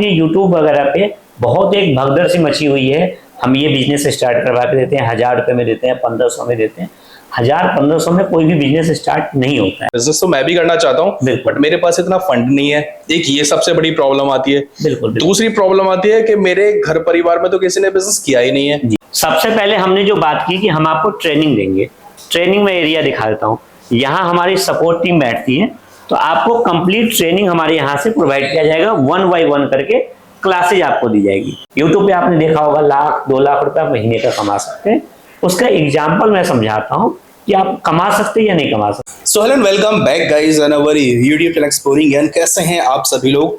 ये यूट्यूब वगैरह पे बहुत एक भगदड़ सी मची हुई है। हम ये बिजनेस स्टार्ट करवा के देते हैं, 1000 रुपए में देते हैं, 1500 में देते हैं। 1000-1500 में कोई भी बिजनेस स्टार्ट नहीं होता है। बिजनेस तो मैं भी करना चाहता हूँ, बट मेरे पास इतना फंड नहीं है। एक ये सबसे बड़ी प्रॉब्लम आती है। बिल्कुल। दूसरी प्रॉब्लम आती है कि मेरे घर परिवार में तो किसी ने बिजनेस किया ही नहीं है। जी, सबसे पहले हमने जो बात की कि हम आपको ट्रेनिंग देंगे। ट्रेनिंग में एरिया दिखा देता हूँ। यहाँ हमारी सपोर्ट टीम बैठती है, तो आपको कंप्लीट ट्रेनिंग हमारे यहाँ से प्रोवाइड किया जाएगा। 1 by 1 करके क्लासेज आपको दी जाएगी। यूट्यूब पे आपने देखा होगा 1,00,000-2 लाख रुपए महीने का कमा सकते हैं। उसका एग्जाम्पल मैं समझाता हूँ कि आप कमा सकते हैं या नहीं कमा सकते। So hello and welcome back guys on our YouTube channel exploring and. कैसे हैं आप सभी लोग?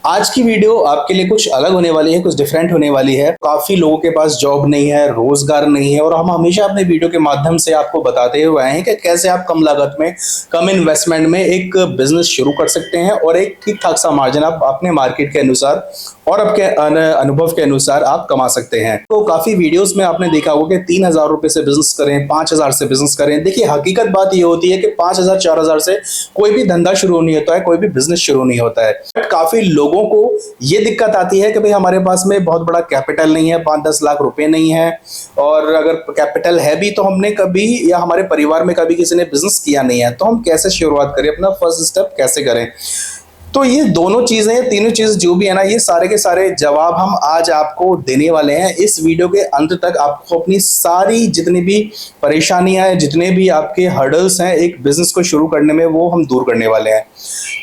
आज की वीडियो आपके लिए कुछ अलग होने वाली है, कुछ डिफरेंट होने वाली है। काफी लोगों के पास जॉब नहीं है, रोजगार नहीं है, और हम हमेशा अपने वीडियो के माध्यम से आपको बताते हुए आए हैं कि कैसे आप कम लागत में, कम इन्वेस्टमेंट में एक बिजनेस शुरू कर सकते हैं और एक ठीक ठाक सा मार्जिन आप अपने मार्केट के अनुसार और आपके अनुभव के अनुसार आप कमा सकते हैं। तो काफी वीडियोस में आपने देखा होगा कि 3,000 रुपए से बिजनेस करें, 5,000 से बिजनेस करें। देखिए, हकीकत बात ये होती है कि 5,000 4,000 से कोई भी धंधा शुरू नहीं होता है, कोई भी बिजनेस शुरू नहीं होता है। बट काफी लोगों को ये दिक्कत आती है कि भाई हमारे पास में बहुत बड़ा कैपिटल नहीं है, 5-10 लाख रुपए नहीं है, और अगर कैपिटल है भी तो हमने कभी या हमारे परिवार में कभी किसी ने बिजनेस किया नहीं है, तो हम कैसे शुरुआत करें, अपना फर्स्ट स्टेप कैसे करें। तो ये दोनों चीजें, तीनों चीज जो भी है ना, ये सारे के सारे जवाब हम आज आपको देने वाले हैं। इस वीडियो के अंत तक आपको अपनी सारी जितनी भी परेशानियां हैं, जितने भी आपके हर्डल्स हैं एक बिजनेस को शुरू करने में, वो हम दूर करने वाले हैं।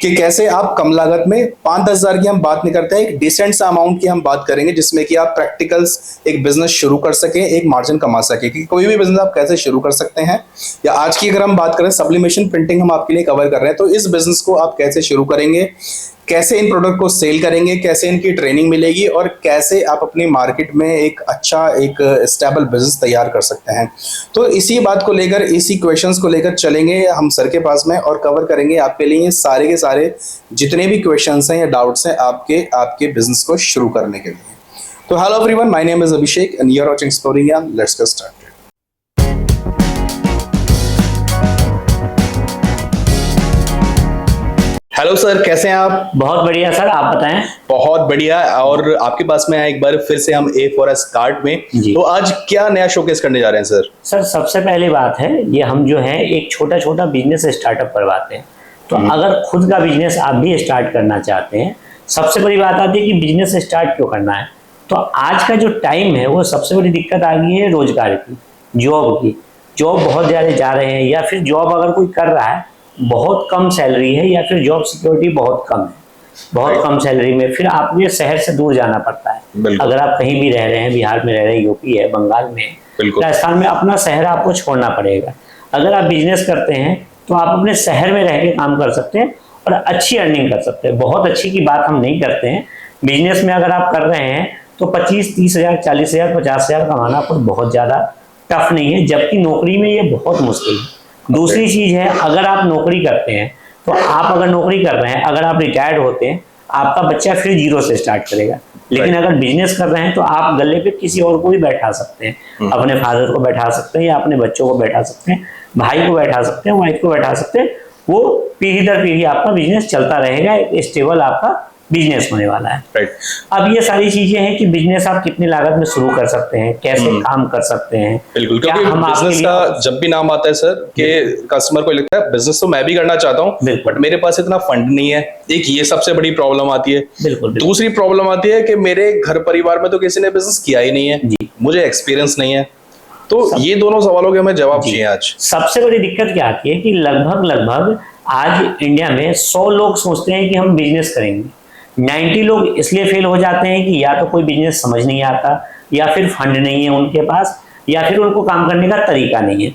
कि कैसे आप कम लागत में 5-10 हज़ार की हम बात नहीं करते हैं, एक डिसेंट सा अमाउंट की हम बात करेंगे, जिसमें कि आप प्रैक्टिकल्स एक बिजनेस शुरू कर सकें, एक मार्जिन कमा सकें। कि कोई भी बिजनेस आप कैसे शुरू कर सकते हैं, या आज की अगर हम बात करें सब्लिमेशन प्रिंटिंग हम आपके लिए कवर कर रहे हैं, तो इस बिजनेस को आप कैसे शुरू करेंगे, कैसे इन प्रोडक्ट को सेल करेंगे, कैसे इनकी ट्रेनिंग मिलेगी, और कैसे आप अपनी मार्केट में एक अच्छा एक स्टेबल बिजनेस तैयार कर सकते हैं। तो इसी बात को लेकर, इसी क्वेश्चंस को लेकर चलेंगे हम सर के पास में और कवर करेंगे आपके लिए सारे के सारे जितने भी क्वेश्चंस हैं या डाउट्स हैं आपके बिजनेस को शुरू करने के लिए। तो hello everyone, my name is Abhishek and you are watching exploring and let's get started. Hello sir, कैसे हैं आप? बहुत बढ़िया सर, आप बताएं। बहुत बढ़िया। और आपके पास में एक बार फिर से हम A4S कार्ड में, तो आज क्या नया शोकेस करने जा रहे हैं सर? सर, सबसे पहली बात है, ये हम जो है एक छोटा छोटा बिजनेस स्टार्टअप करवाते हैं। तो अगर खुद का बिजनेस आप भी स्टार्ट करना चाहते हैं, सबसे बड़ी बात आती है कि बिजनेस स्टार्ट क्यों करना है। तो आज का जो टाइम है, वो सबसे बड़ी दिक्कत आ गई है रोजगार की, जॉब की। जॉब बहुत ज़्यादा जा रहे हैं, या फिर जॉब अगर कोई कर रहा है बहुत कम सैलरी है, या फिर जॉब सिक्योरिटी बहुत कम है। बहुत कम सैलरी में फिर आपको शहर से दूर जाना पड़ता है। अगर आप कहीं भी रह रहे हैं, बिहार में रह रहे हैं, यूपी है, बंगाल में, राजस्थान में, अपना शहर आपको छोड़ना पड़ेगा। अगर आप बिजनेस करते हैं तो आप अपने शहर में रह के काम कर सकते हैं और अच्छी अर्निंग कर सकते हैं। बहुत अच्छी की बात हम नहीं करते हैं। बिजनेस में अगर आप कर रहे हैं तो 25-30 हज़ार, 40 हज़ार, 50 हज़ार कमाना कोई बहुत ज़्यादा टफ नहीं है, जबकि नौकरी में ये बहुत मुश्किल है। दूसरी चीज है, अगर आप नौकरी करते हैं तो आप अगर नौकरी कर रहे हैं, अगर आप रिटायर्ड होते हैं, आपका बच्चा फिर जीरो से स्टार्ट करेगा। लेकिन अगर बिजनेस कर रहे हैं तो आप गले पे किसी और को भी बैठा सकते हैं। अपने फादर को बैठा सकते हैं, या अपने बच्चों को बैठा सकते हैं, भाई को बैठा सकते हैं, वाइफ को बैठा सकते हैं। वो पीढ़ी दर पीढ़ी आपका बिजनेस चलता रहेगा, एक स्टेबल आपका बिजनेस होने वाला है। राइट। अब ये सारी चीजें हैं कि बिजनेस आप कितनी लागत में शुरू कर सकते हैं, कैसे काम कर सकते हैं। बिल्कुल, क्योंकि बिजनेस का जब भी नाम आता है सर, कि कस्टमर को लगता है बिजनेस तो मैं भी करना चाहता हूँ, बट मेरे पास इतना फंड नहीं है। एक ये सबसे बड़ी प्रॉब्लम आती है। बिल्कुल। दूसरी प्रॉब्लम आती है कि मेरे घर परिवार में तो किसी ने बिजनेस किया ही नहीं है, मुझे एक्सपीरियंस नहीं है। तो ये दोनों सवालों के हमें जवाब चाहिए आज। सबसे बड़ी दिक्कत क्या आती है कि लगभग आज इंडिया में 100 लोग सोचते हैं कि हम बिजनेस करेंगे। 90 लोग इसलिए फेल हो जाते हैं कि या तो कोई बिजनेस समझ नहीं आता, या फिर फंड नहीं है उनके पास, या फिर उनको काम करने का तरीका नहीं है।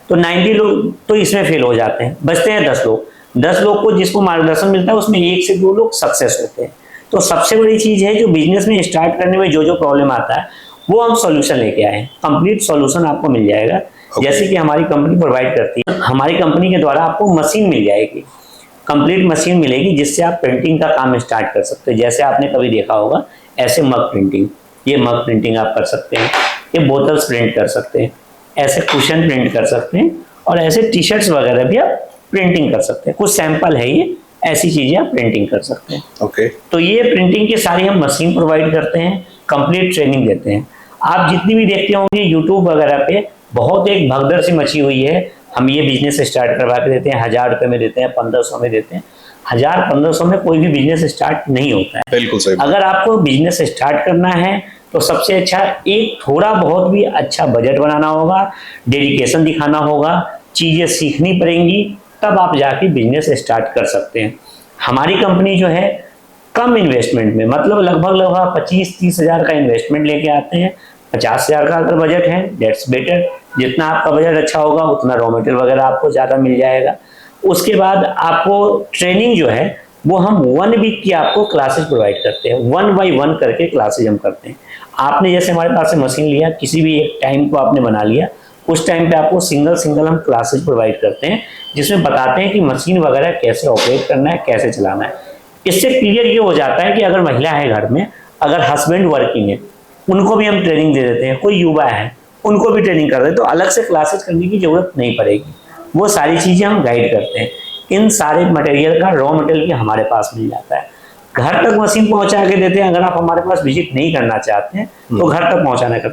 तो 90 लोग तो इसमें फेल हो जाते हैं। बचते हैं 10 लोग। 10 लोग को जिसको मार्गदर्शन मिलता है, उसमें 1 से 2 लोग सक्सेस होते हैं। तो सबसे बड़ी चीज है, जो बिजनेस में स्टार्ट करने में जो प्रॉब्लम आता है, वो हम सॉल्यूशन लेके आए हैं। कंप्लीट सॉल्यूशन आपको मिल जाएगा। जैसे कि हमारी कंपनी प्रोवाइड करती है, हमारी कंपनी के द्वारा आपको मशीन मिल जाएगी, कंप्लीट मशीन मिलेगी, जिससे आप प्रिंटिंग का काम स्टार्ट कर सकते हैं। जैसे आपने कभी देखा होगा ऐसे मग प्रिंटिंग, ये मग प्रिंटिंग आप कर सकते हैं, ये बोतल्स प्रिंट कर सकते हैं, ऐसे कुशन प्रिंट कर सकते हैं, और ऐसे टी शर्ट्स वगैरह भी आप प्रिंटिंग कर सकते हैं। कुछ सैंपल है ये ऐसी चीजें आप प्रिंटिंग कर सकते हैं। ओके। तो ये प्रिंटिंग की सारी हम मशीन प्रोवाइड करते हैं, कंप्लीट ट्रेनिंग देते हैं। आप जितनी भी देखते होंगे यूट्यूब वगैरह पे बहुत एक भगदड़ सी मची हुई है, हम ये बिजनेस स्टार्ट करवा के देते हैं, 1000 रुपए में देते हैं, 1500 में देते हैं। 1000-1500 में कोई भी बिजनेस स्टार्ट नहीं होता है। बिल्कुल सही। अगर आपको बिजनेस स्टार्ट करना है तो सबसे अच्छा एक थोड़ा बहुत भी अच्छा बजट बनाना होगा, डेडिकेशन दिखाना होगा, चीजें सीखनी पड़ेंगी, तब आप जाके बिजनेस स्टार्ट कर सकते हैं। हमारी कंपनी जो है कम इन्वेस्टमेंट में, मतलब लगभग 25-30 हजार का इन्वेस्टमेंट लेके आते हैं। 50 हजार का अगर बजट है दैट्स बेटर, जितना आपका बजट अच्छा होगा उतना रॉ मटेरियल वगैरह आपको ज़्यादा मिल जाएगा। उसके बाद आपको ट्रेनिंग जो है वो हम 1 वीक की आपको क्लासेस प्रोवाइड करते हैं, 1 by 1 करके क्लासेज हम करते हैं। आपने जैसे हमारे पास से मशीन लिया, किसी भी एक टाइम को आपने बना लिया, उस टाइम पे आपको सिंगल हम क्लासेज प्रोवाइड करते हैं, जिसमें बताते हैं कि मशीन वगैरह कैसे ऑपरेट करना है, कैसे चलाना है। इससे क्लियर ये हो जाता है कि अगर महिला है घर में, अगर हस्बैंड वर्किंग है, उनको भी हम ट्रेनिंग दे देते हैं, कोई युवा है उनको भी ट्रेनिंग कर देते हैं, तो अलग से क्लासेस करने की जरूरत नहीं पड़ेगी। वो सारी चीजें हम गाइड करते हैं। इन सारे मटेरियल का रॉ मटेरियल भी हमारे पास मिल जाता है, घर तक मशीन पहुंचा के देते हैं। अगर आप हमारे पास विजिट नहीं करना चाहते हैं तो घर तक पहुंचाना के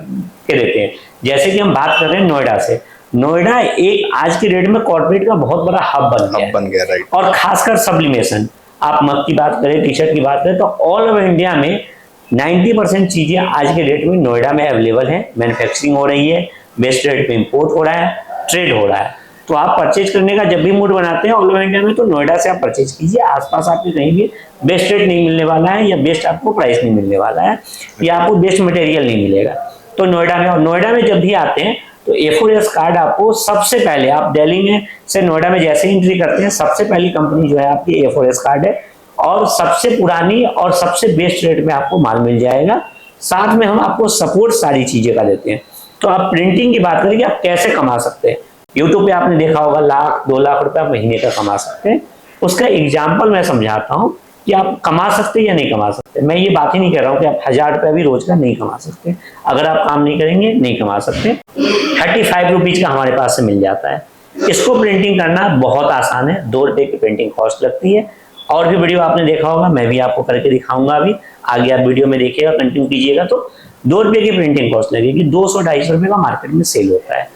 देते हैं। जैसे कि हम बात कर रहे हैं नोएडा से, नोएडा एक आज की डेट में कॉर्पोरेट का बहुत बड़ा हब बन गया है। राइट। और खासकर सब्लिमेशन, आप मग की बात करें, टी शर्ट की बात करें, तो ऑल ओवर इंडिया में 90% चीजें आज के डेट में नोएडा में अवेलेबल है। मैन्युफैक्चरिंग हो रही है, बेस्ट रेट पे इंपोर्ट हो रहा है, ट्रेड हो रहा है। तो आप परचेज करने का जब भी मूड बनाते हैं ऑल ओवर इंडिया में, तो नोएडा से आप परचेज कीजिए। आसपास आपके कहीं भी बेस्ट रेट नहीं मिलने वाला है, या बेस्ट आपको प्राइस नहीं मिलने वाला है, या आपको बेस्ट मटेरियल नहीं मिलेगा। तो नोएडा में, और नोएडा में जब भी आते हैं तो A4S कार्ड आपको सबसे पहले, आप दिल्ली में से नोएडा में जैसे एंट्री करते हैं, सबसे पहली कंपनी जो है आपकी A4S कार्ड है, और सबसे पुरानी और सबसे बेस्ट रेट में आपको माल मिल जाएगा। साथ में हम आपको सपोर्ट सारी चीजें का देते हैं। तो आप प्रिंटिंग की बात करें कि आप कैसे कमा सकते हैं, यूट्यूब पे आपने देखा होगा 1-2 लाख रुपए आप महीने का कमा सकते हैं। उसका एग्जाम्पल मैं समझाता हूँ कि आप कमा सकते हैं या नहीं कमा सकते। मैं ये बात ही नहीं कर रहा हूँ कि आप 1000 रुपया भी रोज का नहीं कमा सकते। अगर आप काम नहीं करेंगे नहीं कमा सकते। 35 रुपीज का हमारे पास से मिल जाता है। इसको प्रिंटिंग करना बहुत आसान है, 2 रुपए की प्रिंटिंग कॉस्ट लगती है। और भी वीडियो आपने देखा होगा, मैं भी आपको करके दिखाऊंगा। अभी आगे आप वीडियो में देखिएगा, कंटिन्यू कीजिएगा। तो 2 रुपए की प्रिंटिंग कॉस्ट लगेगी। 200-250 रुपए का मार्केट में सेल होता है।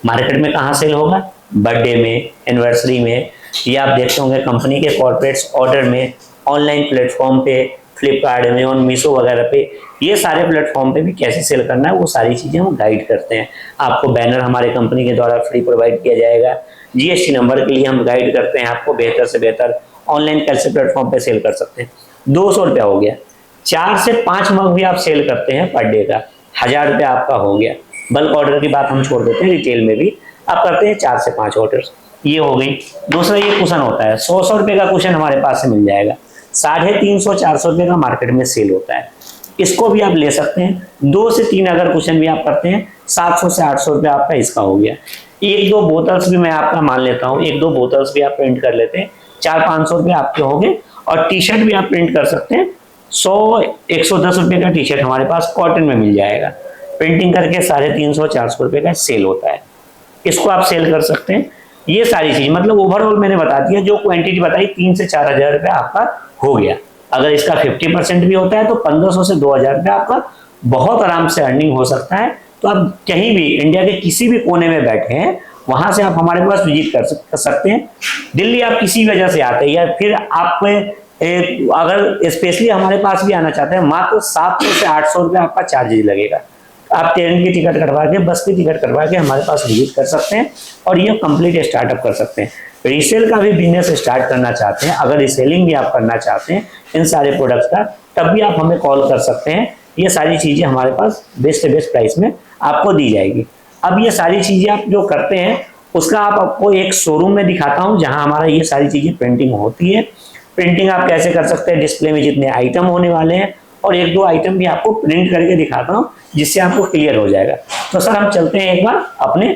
मार्केट में कहाँ सेल होगा? बर्थडे में, एनिवर्सरी में, या आप देखते होंगे कंपनी के कॉर्पोरेट्स ऑर्डर में, ऑनलाइन प्लेटफॉर्म पे, फ्लिपकार्ट में, और मीशो वगैरह पे, ये सारे प्लेटफॉर्म पे भी कैसे सेल करना है वो सारी चीजें हम गाइड करते हैं। आपको बैनर हमारे कंपनी के द्वारा फ्री प्रोवाइड किया जाएगा। GST नंबर के लिए हम गाइड करते हैं आपको बेहतर से बेहतर ऑनलाइन कैसे प्लेटफॉर्म पे सेल कर सकते हैं। 200 रुपया हो गया। 4 से 5 मग भी आप सेल करते हैं पर डे का, 1000 रुपया आपका हो गया। बल्क ऑर्डर की बात हम छोड़ देते हैं, रिटेल में भी आप करते हैं 4 से 5 ऑर्डर, ये हो गई। दूसरा ये कुशन होता है, 100 रुपए का कुशन हमारे पास से मिल जाएगा। 350-400 रुपए का मार्केट में सेल होता है। इसको भी आप ले सकते हैं। 2 से 3 अगर कुशन भी आप करते हैं, 700 से 800 रुपया आपका इसका हो गया। 1-2 बोतल्स भी मैं आपका मान लेता हूँ, 1-2 बोतल्स भी आप प्रिंट कर लेते हैं, 400-500 रुपये आपके हो गए। और टी शर्ट भी आप प्रिंट कर सकते हैं। 100-110 रुपये का टी शर्ट हमारे पास कॉटन में मिल जाएगा। प्रिंटिंग करके 350-400 रुपये का सेल होता है। इसको आप सेल कर सकते हैं। ये सारी चीज मतलब ओवरऑल मैंने बता दिया, जो क्वांटिटी बताई 3 से 4 हजार रुपये आपका हो गया। अगर इसका 50% भी होता है तो 1500 से 2000 रुपये आपका बहुत आराम से अर्निंग हो सकता है। तो आप कहीं भी इंडिया के किसी भी कोने में बैठे हैं, वहां से आप हमारे पास विजिट कर सकते हैं। दिल्ली आप किसी वजह से आते हैं, या फिर आप अगर स्पेशली हमारे पास भी आना चाहते हैं, मात्र 700 से 800 रुपये आपका चार्जेज लगेगा। आप ट्रेन की टिकट कटवा के, बस की टिकट कटवा के हमारे पास विजिट कर सकते हैं और ये कंप्लीट स्टार्टअप कर सकते हैं। रीसेल का भी बिजनेस स्टार्ट करना चाहते हैं, अगर रीसेलिंग भी आप करना चाहते हैं इन सारे प्रोडक्ट्स का, तब भी आप हमें कॉल कर सकते हैं। ये सारी चीजें हमारे पास बेस्ट से बेस्ट प्राइस में आपको दी जाएगी। अब ये सारी चीजें आप जो करते हैं उसका आपको एक शोरूम में दिखाता हूँ, जहां हमारा ये सारी चीजें प्रिंटिंग होती है। प्रिंटिंग आप कैसे कर सकते हैं, डिस्प्ले में जितने आइटम होने वाले हैं, और 1-2 आइटम भी आपको प्रिंट करके दिखाता हूँ, जिससे आपको क्लियर हो जाएगा। तो सर हम चलते हैं एक बार अपने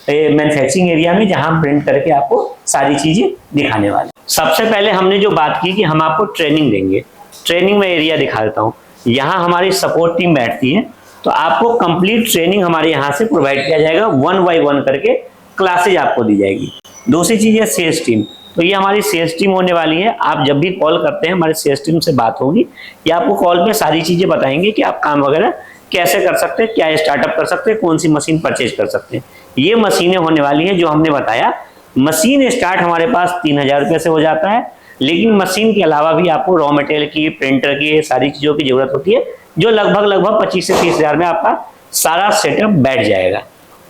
मैन्युफैक्चरिंग एरिया में, जहां हम प्रिंट करके आपको सारी चीजें दिखाने वाले। सबसे पहले हमने जो बात की कि हम आपको ट्रेनिंग देंगे, ट्रेनिंग में एरिया दिखा देता हूँ। यहाँ हमारी सपोर्ट टीम बैठती है, तो आपको कंप्लीट ट्रेनिंग हमारे यहाँ से प्रोवाइड किया जाएगा। 1 by 1 करके क्लासेज आपको दी जाएगी। दूसरी चीज है सेल्स टीम। तो ये हमारी सेल्स टीम होने वाली है। आप जब भी कॉल करते हैं हमारी सेल्स टीम से बात होगी, ये आपको कॉल पे सारी चीजें बताएंगे कि आप काम वगैरह कैसे कर सकते हैं, क्या स्टार्टअप कर सकते हैं, कौन सी मशीन परचेज कर सकते हैं। ये मशीनें होने वाली है जो हमने बताया। मशीन स्टार्ट हमारे पास 3000 रुपये से हो जाता है, लेकिन मशीन के अलावा भी आपको रॉ मटेरियल की, प्रिंटर की, सारी चीजों की जरूरत होती है, जो लगभग 25 से 30 हजार में आपका सारा सेटअप बैठ जाएगा।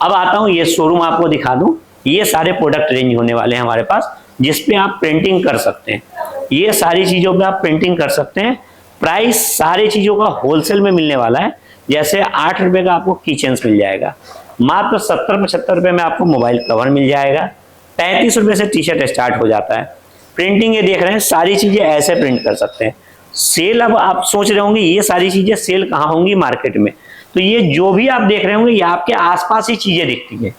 अब आता हूँ ये शोरूम आपको दिखा दूं। ये सारे प्रोडक्ट रेंज होने वाले हैं हमारे पास, जिसपे आप प्रिंटिंग कर सकते हैं। ये सारी चीजों पे आप प्रिंटिंग कर सकते हैं। प्राइस सारी चीजों का होलसेल में मिलने वाला है। जैसे 8 रुपए का आपको किचन्स मिल जाएगा, मात्र 70-75 रुपए में आपको मोबाइल कवर मिल जाएगा, 35 रुपए से टी शर्ट स्टार्ट हो जाता है। प्रिंटिंग ये देख रहे हैं, सारी चीजें ऐसे प्रिंट कर सकते हैं। सेल, अब आप सोच रहे होंगे ये सारी चीजें सेल कहाँ होंगी मार्केट में, तो ये जो भी आप देख रहे होंगे ये आपके आसपास ही चीजें दिखती है।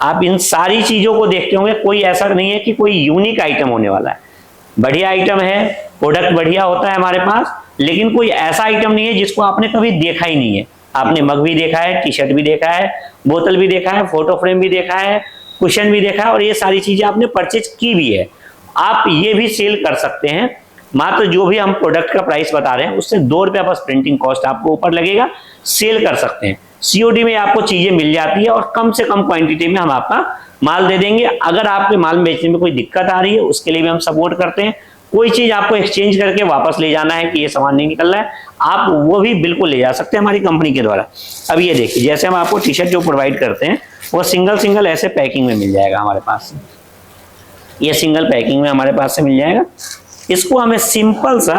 आप इन सारी चीजों को देखते होंगे, कोई ऐसा नहीं है कि कोई यूनिक आइटम होने वाला है। बढ़िया आइटम है, प्रोडक्ट बढ़िया होता है हमारे पास, लेकिन कोई ऐसा आइटम नहीं है जिसको आपने कभी देखा ही नहीं है। आपने मग भी देखा है, टी शर्ट भी देखा है, बोतल भी देखा है, फोटो फ्रेम भी देखा है, कुशन भी देखा है, और ये सारी चीजें आपने परचेज की भी है। आप ये भी सेल कर सकते हैं। मात्र जो भी हम प्रोडक्ट का प्राइस बता रहे हैं उससे 2 रुपया बस प्रिंटिंग कॉस्ट आपको ऊपर लगेगा, सेल कर सकते हैं। सीओडी में आपको चीजें मिल जाती है और कम से कम क्वांटिटी में हम आपका माल दे देंगे। अगर आपके माल बेचने में कोई दिक्कत आ रही है उसके लिए भी हम सपोर्ट करते हैं। कोई चीज आपको एक्सचेंज करके वापस ले जाना है कि ये सामान नहीं निकल रहा है, आप वो भी बिल्कुल ले जा सकते हैं हमारी कंपनी के द्वारा। अब ये देखिए, जैसे हम आपको टी शर्ट जो प्रोवाइड करते हैं वो सिंगल ऐसे पैकिंग में मिल जाएगा हमारे पास से। ये सिंगल पैकिंग में हमारे पास से मिल जाएगा। इसको हमें सिंपल सा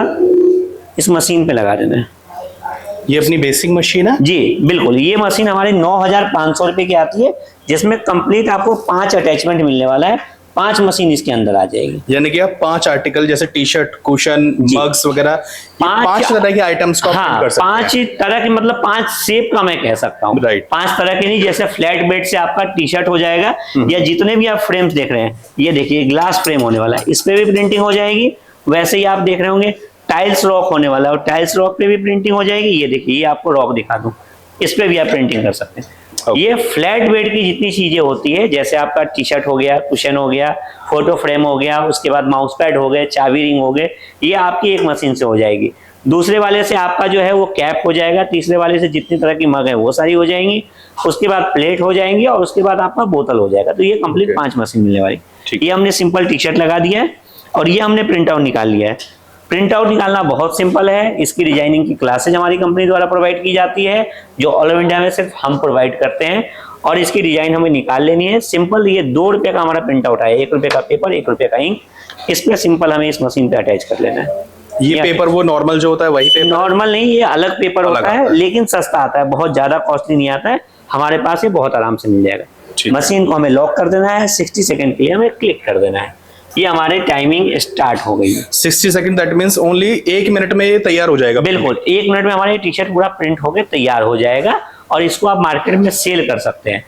इस मशीन पे लगा देना है। ये अपनी बेसिक मशीन है जी बिल्कुल। ये मशीन हमारी 9500 रुपये की आती है, जिसमें कंप्लीट आपको 5 अटैचमेंट मिलने वाला है। 5 मशीन इसके अंदर आ जाएगी, यानी कि आप 5 आर्टिकल जैसे टी शर्ट, कुशन, मग्स वगैरह, 5 तरह के आइटम्स को आप कर सकते हैं। 5 तरह के, मतलब 5 शेप का मैं कह सकता हूँ। राइट। 5 तरह के नहीं, जैसे फ्लैट बेड से आपका टी शर्ट हो जाएगा, या जितने भी आप फ्रेम्स देख रहे हैं, ये देखिए ग्लास फ्रेम होने वाला है, इस पे भी प्रिंटिंग हो जाएगी। वैसे ही आप देख रहे होंगे टाइल्स रॉक होने वाला है, और टाइल्स रॉक पे भी प्रिंटिंग हो जाएगी। ये देखिए, ये आपको रॉक दिखा दूं, इस पे भी आप प्रिंटिंग कर सकते हैं। ये फ्लैट बेड की जितनी चीजें होती है, जैसे आपका टी शर्ट हो गया, कुशन हो गया, फोटो फ्रेम हो गया, उसके बाद माउस पैड हो गए, चाबी रिंग हो गए, ये आपकी एक मशीन से हो जाएगी। दूसरे वाले से आपका जो है वो कैप हो जाएगा, तीसरे वाले से जितनी तरह की मग है वो सारी हो जाएंगी, उसके बाद प्लेट हो जाएंगी, और उसके बाद आपका बोतल हो जाएगा। तो ये कंप्लीट 5 मशीन मिलने वाली। ये हमने सिंपल टी शर्ट लगा दिया है, और ये हमने प्रिंट आउट निकाल लिया है। प्रिंट आउट निकालना बहुत सिंपल है। इसकी डिजाइनिंग की क्लासेज हमारी कंपनी द्वारा प्रोवाइड की जाती है, जो ऑल ओवर इंडिया में सिर्फ हम प्रोवाइड करते हैं, और इसकी डिजाइन हमें निकाल लेनी है। सिंपल ये 2 रुपये का हमारा प्रिंट आउट है, 1 रुपये का पेपर, 1 रुपये का इंक, इस पे सिंपल हमें इस मशीन पे अटैच कर लेना है। ये पेपर वो नॉर्मल जो होता है वही पेपर? नॉर्मल नहीं, ये अलग पेपर होता है, लेकिन सस्ता आता है, बहुत ज्यादा कॉस्टली नहीं आता है। हमारे पास ये बहुत आराम से मिल जाएगा। मशीन को हमें लॉक कर देना है, 60 सेकंड के लिए हमें क्लिक कर देना है। ये हमारी टाइमिंग स्टार्ट हो गई है। 60 second, that means only 1 minute में ये तैयार हो जाएगा? बिल्कुल, 1 मिनट में हमारी टी शर्ट पूरा प्रिंट होकर तैयार हो जाएगा, और इसको आप मार्केट में सेल कर सकते हैं।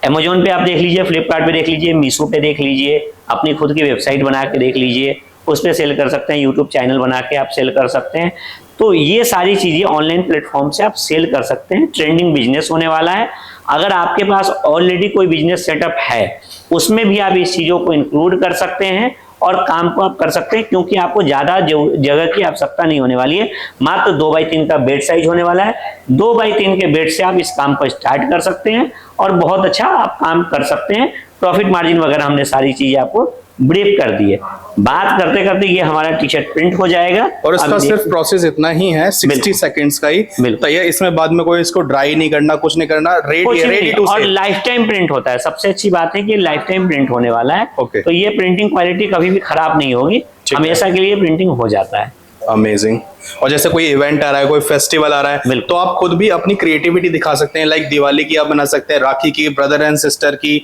अमेजोन पे आप देख लीजिए, फ्लिपकार्ट पे देख लीजिए, मीशो पे देख लीजिए, अपनी खुद की वेबसाइट बना के देख लीजिए, उस पर सेल कर सकते हैं। यूट्यूब चैनल बना के आप सेल कर सकते हैं। तो ये सारी चीजें ऑनलाइन प्लेटफॉर्म से आप सेल कर सकते हैं। ट्रेंडिंग बिजनेस होने वाला है। अगर आपके पास ऑलरेडी कोई बिजनेस सेटअप है, उसमें भी आप इस चीजों को इंक्लूड कर सकते हैं, और काम को आप कर सकते हैं, क्योंकि आपको ज्यादा जगह की आवश्यकता नहीं होने वाली है। मात्र 2x3 का बेड साइज होने वाला है। 2x3 के बेड से आप इस काम को स्टार्ट कर सकते हैं, और बहुत अच्छा आप काम कर सकते हैं। प्रॉफिट मार्जिन वगैरह हमने सारी चीजें आपको ब्रीफ कर दी है। बात करते करते ये हमारा टी शर्ट प्रिंट हो जाएगा, और इसका सिर्फ प्रोसेस इतना ही है, 60 सेकंड्स का ही तैयार। इसमें बाद में कोई इसको ड्राई नहीं करना, कुछ नहीं करना, रेडी टू और लाइफ टाइम प्रिंट होता है। सबसे अच्छी बात है कि लाइफ टाइम प्रिंट होने वाला है। तो ये प्रिंटिंग क्वालिटी कभी भी खराब नहीं होगी, हमेशा के लिए प्रिंटिंग हो जाता है। अमेजिंग। और जैसे कोई इवेंट आ रहा है, कोई फेस्टिवल आ रहा है, तो आप खुद भी अपनी क्रिएटिविटी दिखा सकते हैं। लाइक दिवाली की आप बना सकते हैं, राखी की, ब्रदर एंड सिस्टर की,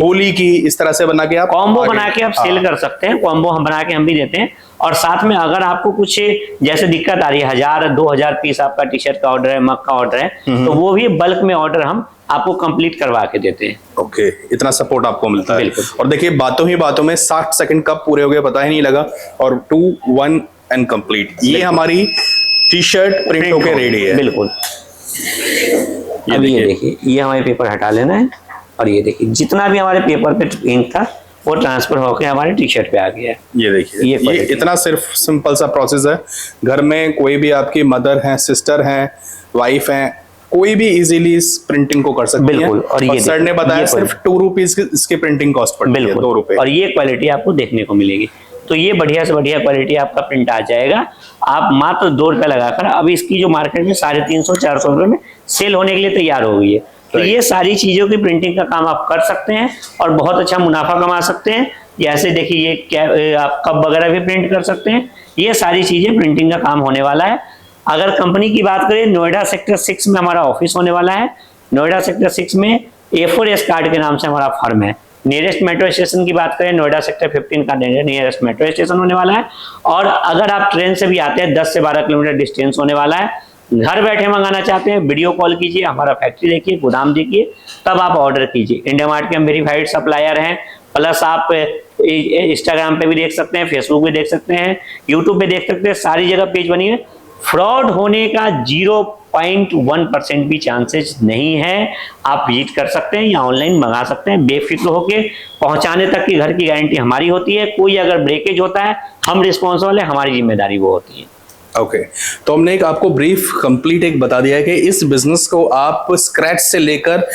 होली की, इस तरह से बना के आप कॉम्बो बना के आप सेल कर सकते हैं। कॉम्बो हम बना के हम भी देते हैं। और साथ में अगर आपको कुछ जैसे दिक्कत आ रही है, 1000-2000 पीस आपका टी शर्ट का ऑर्डर है, मग का ऑर्डर है, तो वो भी बल्क में ऑर्डर हम आपको कंप्लीट करवा के देते हैं। ओके, इतना सपोर्ट आपको मिलता है। और देखिए, बातों ही बातों में 60 सेकंड कब पूरे हो गए पता ही नहीं लगा, और 2, 1 एंड कंप्लीट। ये हमारी टी शर्ट प्रिंट होके रेडी है। बिल्कुल। अब ये देखिए, ये हमारे पेपर हटा लेना है, और ये देखिए जितना भी हमारे पेपर पे इंक था वो ट्रांसफर होकर हमारे टी शर्ट पे आ गया है। ये देखिए, ये ये quality इतना सिर्फ सिंपल सा प्रोसेस है। घर में कोई भी आपकी मदर है, सिस्टर है, वाइफ है, कोई भी इजीली इस प्रिंटिंग को कर सकती है। बिल्कुल। और ये सर ने बताया सिर्फ 2 रुपीज इसकी प्रिंटिंग कॉस्ट पड़ती है, 2 रुपए। और ये क्वालिटी आपको देखने को मिलेगी। तो ये बढ़िया से बढ़िया क्वालिटी आपका प्रिंट आ जाएगा। आप मात्र 2 रुपए लगाकर, अब इसकी जो मार्केट में 350-400 रुपए में सेल होने के लिए तैयार हो गई है। तो ये सारी चीजों की प्रिंटिंग का काम आप कर सकते हैं और बहुत अच्छा मुनाफा कमा सकते हैं। जैसे देखिए, ये क्या आप कप वगैरह भी प्रिंट कर सकते हैं। ये सारी चीजें प्रिंटिंग का काम होने वाला है। अगर कंपनी की बात करें, नोएडा सेक्टर 6 में हमारा ऑफिस होने वाला है। नोएडा सेक्टर 6 में A4S कार्ड के नाम से हमारा फर्म है। नियरेस्ट मेट्रो स्टेशन की बात करें, नोएडा सेक्टर 15 का नियरेस्ट मेट्रो स्टेशन होने वाला है। और अगर आप ट्रेन से भी आते हैं, 10 से 12 किलोमीटर डिस्टेंस होने वाला है। घर बैठे मंगाना चाहते हैं, वीडियो कॉल कीजिए, हमारा फैक्ट्री देखिए, गोदाम देखिए, तब आप ऑर्डर कीजिए। इंडिया मार्ट के हम वेरीफाइड सप्लायर हैं। प्लस आप इंस्टाग्राम पे भी देख सकते हैं, फेसबुक पे देख सकते हैं, यूट्यूब पे देख सकते हैं, सारी जगह पेज बनी है। फ्रॉड होने का 0.1% भी चांसेस नहीं है। आप विजिट कर सकते हैं या ऑनलाइन मंगा सकते हैं बेफिक्र होके। पहुंचाने तक की घर की गारंटी हमारी होती है। कोई अगर ब्रेकेज होता है, हम रिस्पॉन्सिबल है, हमारी जिम्मेदारी वो होती है। ओके, तो हमने एक आपको ब्रीफ कंप्लीट एक बता दिया है कि इस बिजनेस को आप स्क्रैच से लेकर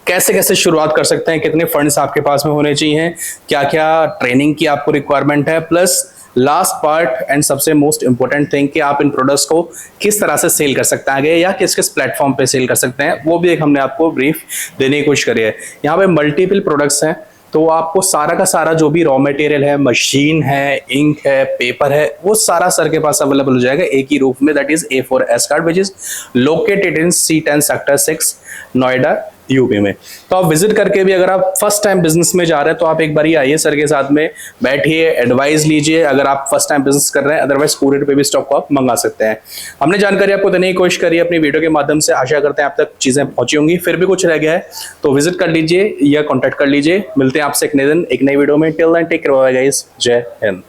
कैसे कैसे शुरुआत कर सकते हैं, कितने फंड्स आपके पास में होने चाहिए, क्या क्या ट्रेनिंग की आपको रिक्वायरमेंट है, प्लस लास्ट पार्ट एंड सबसे मोस्ट इंपॉर्टेंट थिंग कि आप इन प्रोडक्ट्स को किस तरह से सेल कर सकते हैं आगे, या किस किस प्लेटफॉर्म पे सेल कर सकते हैं, वो भी एक हमने आपको ब्रीफ देने की कोशिश करी है। यहाँ पे मल्टीपल प्रोडक्ट्स हैं, तो आपको सारा का सारा जो भी रॉ मटेरियल है, मशीन है, इंक है, पेपर है, वो सारा सर के पास अवेलेबल हो जाएगा एक ही रूप में, that is A4S card, which is located in C10 sector 6 Noida UP में। तो आप विजिट करके भी, अगर आप फर्स्ट टाइम बिजनेस में जा रहे हैं, तो आप एक बार आइए सर के साथ में, बैठिए, एडवाइस लीजिए अगर आप फर्स्ट टाइम बिजनेस कर रहे हैं। अदरवाइज कोरियर पे भी स्टॉक को आप मंगा सकते हैं। हमने जानकारी आपको देने की कोशिश करी है अपनी वीडियो के माध्यम से। आशा करते हैं आप तक चीजें पहुंची होंगी। फिर भी कुछ रह गया है तो विजिट कर लीजिए या कॉन्टैक्ट कर लीजिए। मिलते हैं आपसे एक नए दिन एक नई वीडियो में। Till then take care, bye guys, जय हिंद।